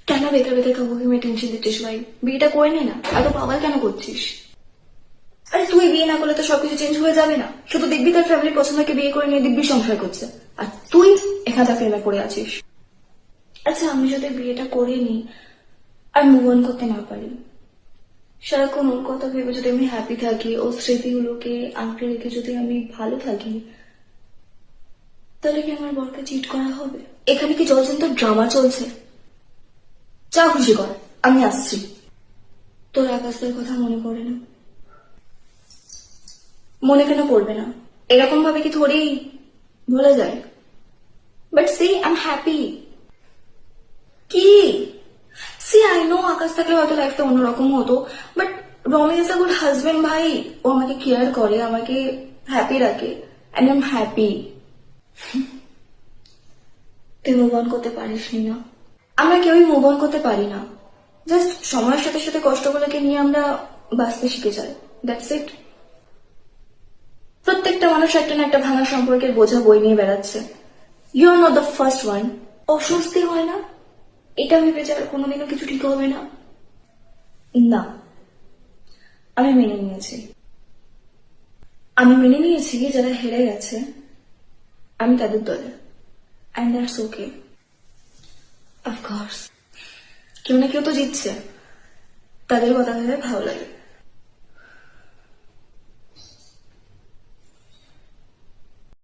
কেন বেকার বেকার কাউকে মেয়ে টেনশন দিচ্ছিস ভাই? বিয়েটা করে নে না, এত পাগল কেন করছিস? আরে তুই বিয়ে না করলে তো সবকিছু চেঞ্জ হয়ে যাবে না? শুধু দেখবি তার ফ্যামিলির পছন্দকে বিয়ে করে নিয়ে দিব্যি সংসার করছে, আর তুই এখানটা ফেলে পড়ে আছিস। আচ্ছা, আমি যদি বিয়েটা করে নি আর মুভ অন করতে না পারি, সারাক্ষণ ওর কথা ভেবে যদি আমি হ্যাপি থাকি, ওর স্মৃতিগুলোকে আঁকড়ে রেখে যদি আমি ভালো থাকি, তাহলে কি আমার বরকে চিট করা হবে? এখানে কি জলজন্ত ড্রামা চলছে? যা খুশি কর, আমি আসছি। তোর আকাশের কথা মনে পড়ে না? মনে কেন পড়বে না? এরকম ভাবে কি থোড়ি ভুলে যায়? But see I am happy. কি? সি আই নো আকাশ থাকলে হয়তো লাইফটা অন্যরকম হতো, but Romi is a good husband ভাই। ও আমাকে কেয়ার করে, আমাকে হ্যাপি রাখে, এন্ড আই এম হ্যাপি। তুই মুভ অন করতে পারিসনি না? আমরা কেউই মুভ অন করতে পারি না। জাস্ট সময়ের সাথে সাথে কষ্টগুলোকে নিয়ে আমরা বাঁচতে শিখে যাই, দ্যাটস ইট। প্রত্যেকটা মানুষ একটা না একটা ভাঙা সম্পর্কের বোঝা বই নিয়ে বেড়াচ্ছে। You are not the first one. অস্বস্তি হয় না এটা ভেবে যে আর কোনোদিনও কিছু ঠিক হবে না? না, আমি মেনে নিয়েছি। আমি মেনে নিয়েছি যারা হেরে গেছে আমি তাদের দলে, অ্যান্ড দ্যাটস ওকে। অফকোর্স কেউ না কেউ তো জিতছে, তাদের কথা ভেবে ভালো লাগে।